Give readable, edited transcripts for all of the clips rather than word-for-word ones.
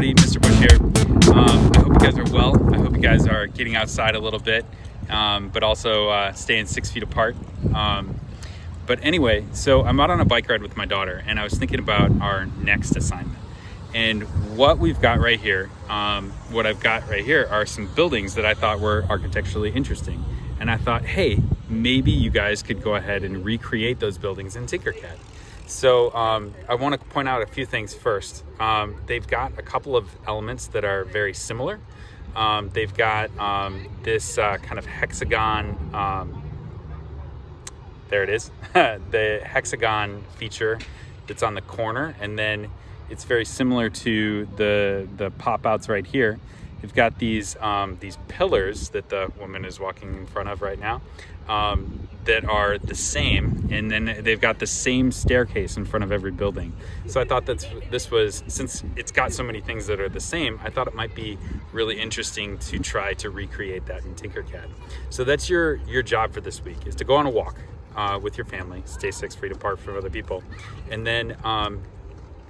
everybody. Mr. Bush here. I hope you guys are well. I hope you guys are getting outside a little bit, but also staying 6 feet apart. But anyway, so I'm out on a bike ride with my daughter, and I was thinking about our next assignment. And what we've got right here, what I've got right here are some buildings that I thought were architecturally interesting. And I thought, hey, maybe you guys could go ahead and recreate those buildings in Tinkercad. So I want to point out a few things first. They've got a couple of elements that are very similar. They've got this kind of hexagon, there it is, the hexagon feature that's on the corner, and then it's very similar to the pop-outs right here. You've got these pillars that the woman is walking in front of right now that are the same, and then they've got the same staircase in front of every building. So I thought this was, since it's got so many things that are the same, I thought it might be really interesting to try to recreate that in Tinkercad. So that's your job for this week, is to go on a walk with your family, stay 6 feet apart from other people, and then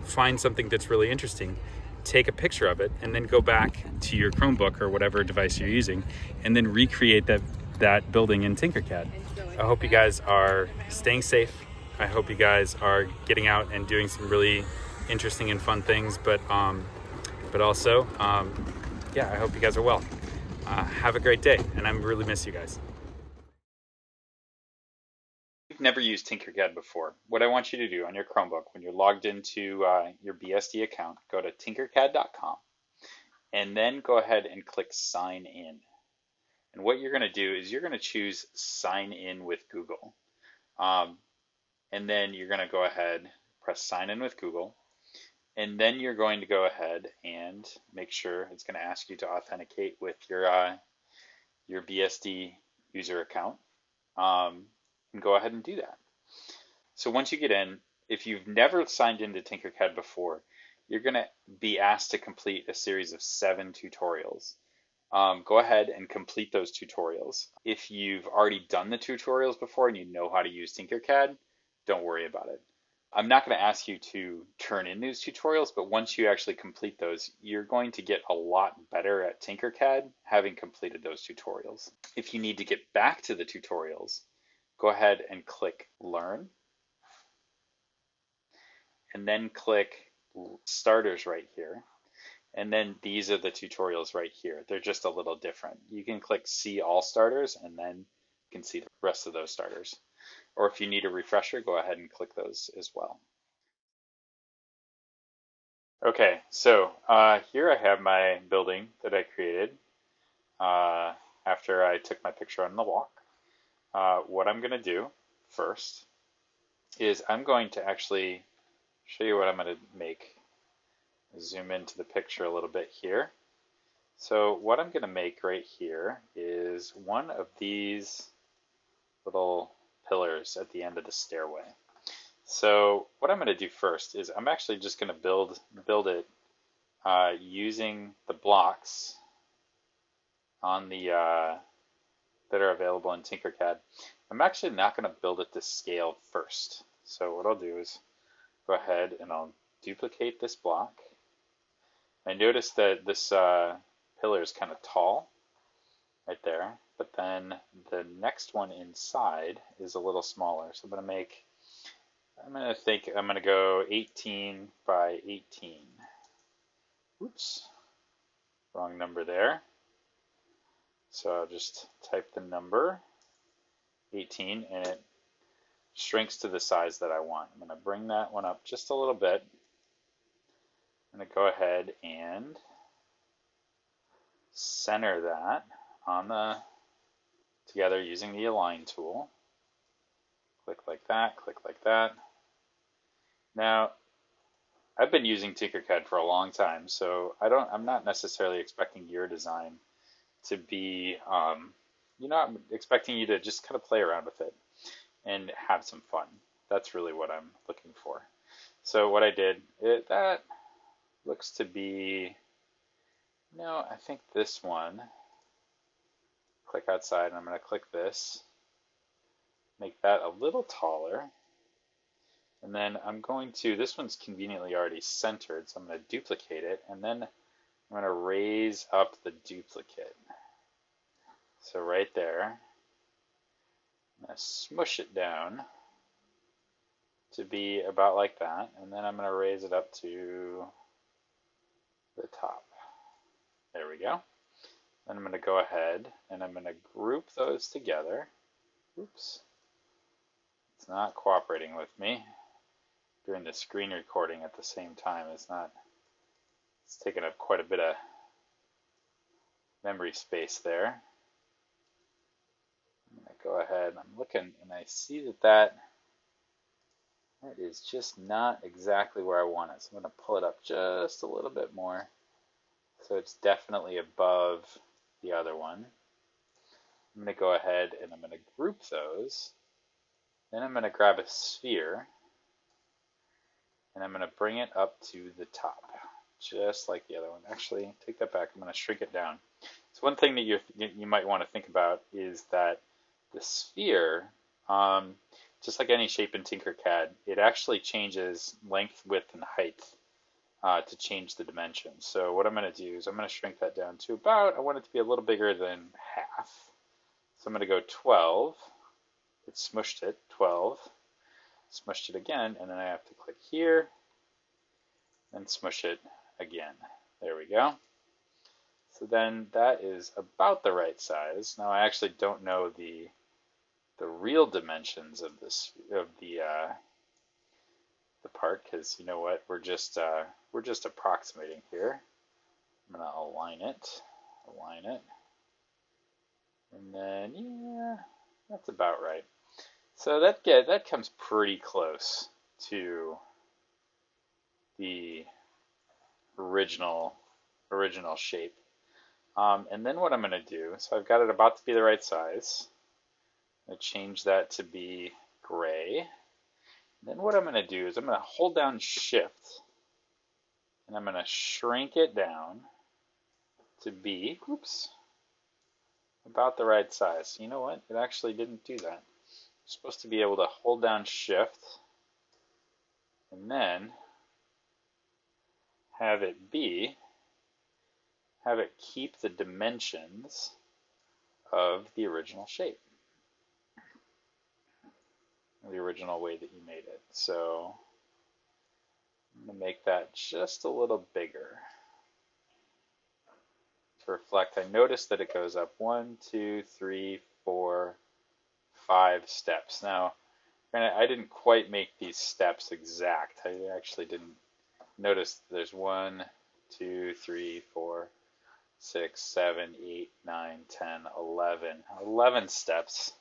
find something that's really interesting, take a picture of it, and then go back to your Chromebook or whatever device you're using and then recreate that building in Tinkercad. I hope you guys are staying safe. I hope you guys are getting out and doing some really interesting and fun things, but also, yeah, I hope you guys are well. Have a great day, and I really miss you guys. You've never used Tinkercad before, what I want you to do on your Chromebook when you're logged into your BSD account, go to tinkercad.com and then go ahead and click sign in. And what you're going to do is you're going to choose sign in with Google. And then you're going to go ahead, press sign in with Google. And then you're going to go ahead and make sure it's going to ask you to authenticate with your BSD user account. And go ahead and do that. So once you get in, if you've never signed into Tinkercad before, you're going to be asked to complete a series of 7 tutorials. Go ahead and complete those tutorials. If you've already done the tutorials before and you know how to use Tinkercad, don't worry about it. I'm not going to ask you to turn in these tutorials, but once you actually complete those, you're going to get a lot better at Tinkercad having completed those tutorials. If you need to get back to the tutorials, go ahead and click Learn, and then click Starters right here. And then these are the tutorials right here. They're just a little different. You can click See All Starters, and then you can see the rest of those starters. Or if you need a refresher, go ahead and click those as well. Okay, so here I have my building that I created after I took my picture on the walk. What I'm going to do first is I'm going to actually show you what I'm going to make. Zoom into the picture a little bit here. So what I'm going to make right here is one of these little pillars at the end of the stairway. So what I'm going to do first is I'm actually just going to build it using the blocks on the that are available in Tinkercad. I'm actually not going to build it to scale first. So what I'll do is go ahead and I'll duplicate this block. I notice that this pillar is kind of tall right there, but then the next one inside is a little smaller. So I'm going to go 18 by 18. Oops, wrong number there. So I'll just type the number 18 and it shrinks to the size that I want. I'm going to bring that one up just a little bit. I'm going to go ahead and center that on together using the align tool. Click like that, click like that. Now, I've been using Tinkercad for a long time, so I'm not necessarily expecting your design to be, I'm expecting you to just kind of play around with it and have some fun. That's really what I'm looking for. So what I did, that looks to be, I think this one, click outside, and I'm going to click this, make that a little taller, and then I'm going to, this one's conveniently already centered, so I'm going to duplicate it, and then I'm going to raise up the duplicate. So right there, I'm going to smush it down to be about like that, and then I'm going to raise it up to the top. There we go. Then I'm going to go ahead and I'm going to group those together. Oops. It's not cooperating with me. Doing the screen recording at the same time is not, it's taking up quite a bit of memory space there. I'm going to go ahead, I'm looking and I see that is just not exactly where I want it. So I'm going to pull it up just a little bit more. So it's definitely above the other one. I'm going to go ahead and I'm going to group those. Then I'm going to grab a sphere and I'm going to bring it up to the top, just like the other one. Actually, take that back. I'm going to shrink it down. So one thing that you might want to think about is that the sphere, just like any shape in Tinkercad, it actually changes length, width, and height to change the dimensions. So what I'm going to do is I'm going to shrink that down to about, I want it to be a little bigger than half. So I'm going to go 12. It smushed it, 12. Smushed it again, and then I have to click here and smush it again. There we go. So then that is about the right size. Now I actually don't know the real dimensions of this the part, because you know what, we're just approximating here. I'm gonna align it, and then yeah, that's about right. So that comes pretty close to the original shape. And then what I'm going to do, so I've got it about to be the right size. I'm going to change that to be gray. And then what I'm going to do is I'm going to hold down Shift, and I'm going to shrink it down to be, oops, about the right size. You know what? It actually didn't do that. I'm supposed to be able to hold down Shift and then have it keep the dimensions of the original shape, the original way that you made it. So I'm going to make that just a little bigger to reflect. I noticed that it goes up 1, 2, 3, 4, 5 steps. Now, I didn't quite make these steps exact. I actually didn't notice there's 1, 2, 3, 4, 6, 7, 8, 9, 10, 11 steps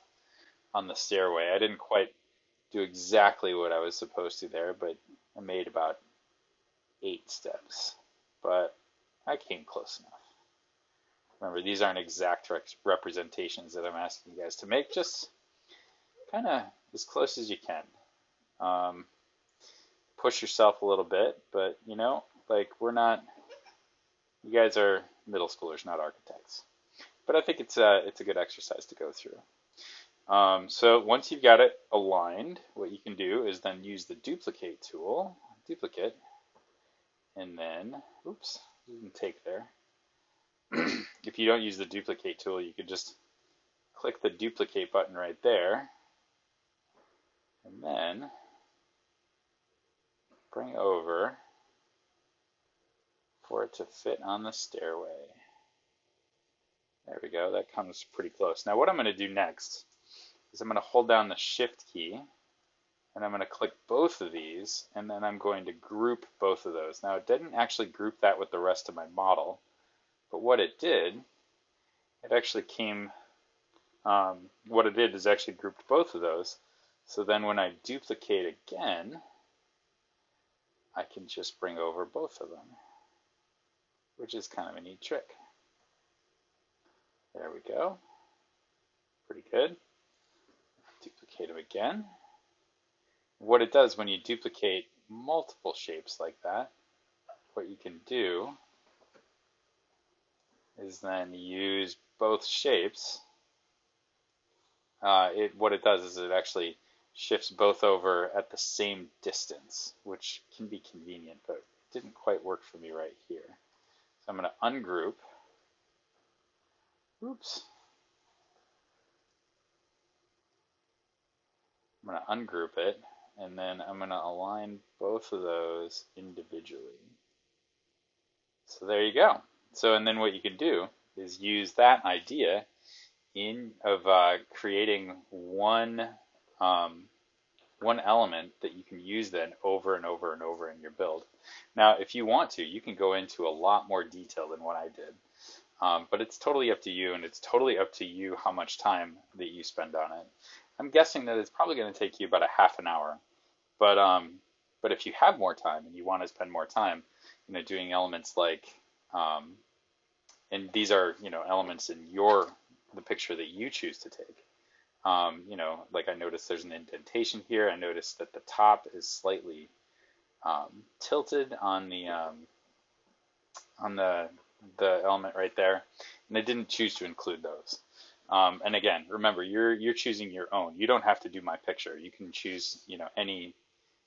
on the stairway. I didn't quite do exactly what I was supposed to there, but I made about 8 steps. But I came close enough. Remember, these aren't exact representations that I'm asking you guys to make, just kind of as close as you can. Push yourself a little bit, but you know, like you guys are middle schoolers, not architects. But I think it's a good exercise to go through. So once you've got it aligned, what you can do is then use the duplicate tool, and then, oops, didn't take there. If you don't use the duplicate tool, you could just click the duplicate button right there, and then bring over for it to fit on the stairway. There we go, that comes pretty close. Now what I'm going to do next is I'm going to hold down the Shift key, and I'm going to click both of these, and then I'm going to group both of those. Now it didn't actually group that with the rest of my model, but what it did, it actually what it did is actually grouped both of those. So then when I duplicate again, I can just bring over both of them, which is kind of a neat trick. There we go. Pretty good. Duplicate them again. What it does when you duplicate multiple shapes like that, what you can do is then use both shapes. What it does is it actually shifts both over at the same distance, which can be convenient, but it didn't quite work for me right here. So I'm going to ungroup. Oops. I'm going to ungroup it, and then I'm going to align both of those individually. So there you go. So, and then what you can do is use that idea of creating one element that you can use then over and over and over in your build. Now, if you want to, you can go into a lot more detail than what I did. But it's totally up to you, and it's totally up to you how much time that you spend on it. I'm guessing that it's probably going to take you about a half an hour. But if you have more time and you want to spend more time, doing elements like, and these are, elements in the picture that you choose to take. Like I noticed there's an indentation here. I noticed that the top is slightly tilted on the element right there, and I didn't choose to include those. And again, remember, you're choosing your own. You don't have to do my picture. You can choose,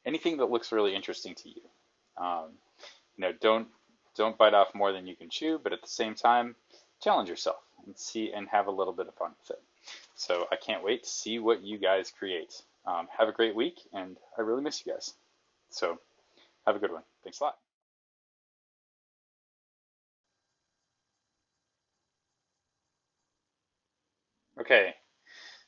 anything that looks really interesting to you. Don't bite off more than you can chew, but at the same time, challenge yourself and see and have a little bit of fun with it. So I can't wait to see what you guys create. Have a great week, and I really miss you guys. So have a good one. Thanks a lot. Okay,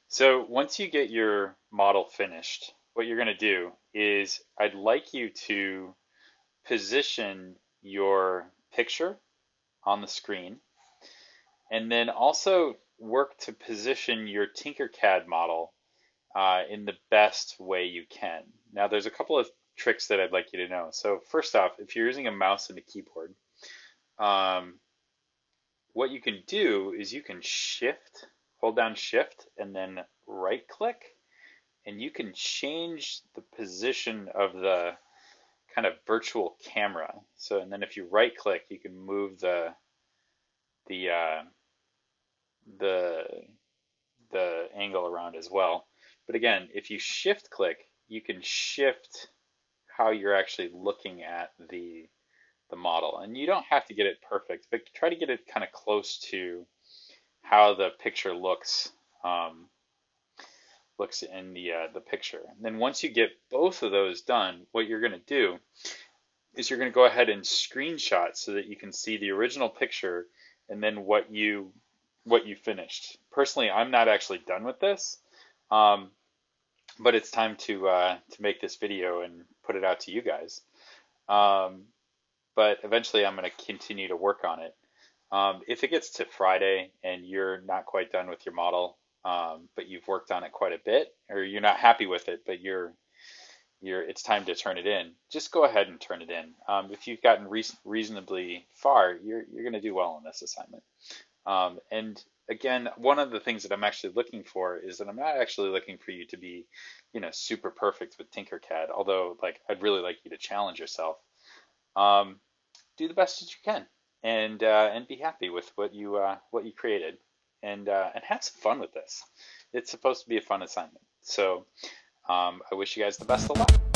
so once you get your model finished, what you're going to do is I'd like you to position your picture on the screen, and then also work to position your Tinkercad model in the best way you can. Now, there's a couple of tricks that I'd like you to know. So first off, if you're using a mouse and a keyboard, what you can do is you can hold down shift, and then right click, and you can change the position of the kind of virtual camera. So, and then if you right click, you can move the angle around as well. But again, if you shift click, you can shift how you're actually looking at the model. And you don't have to get it perfect, but try to get it kind of close to how the picture looks in the picture. And then once you get both of those done, what you're going to do is you're going to go ahead and screenshot so that you can see the original picture and then what you finished. Personally, I'm not actually done with this, but it's time to make this video and put it out to you guys. But eventually, I'm going to continue to work on it. If it gets to Friday and you're not quite done with your model, but you've worked on it quite a bit, or you're not happy with it, but it's time to turn it in, just go ahead and turn it in. If you've gotten reasonably far, you're going to do well on this assignment. And again, one of the things that I'm actually looking for is that I'm not actually looking for you to be, super perfect with Tinkercad, although I'd really like you to challenge yourself. Do the best that you can, and be happy with what you created, and have some fun with this. It's supposed to be a fun assignment. So I wish you guys the best of luck.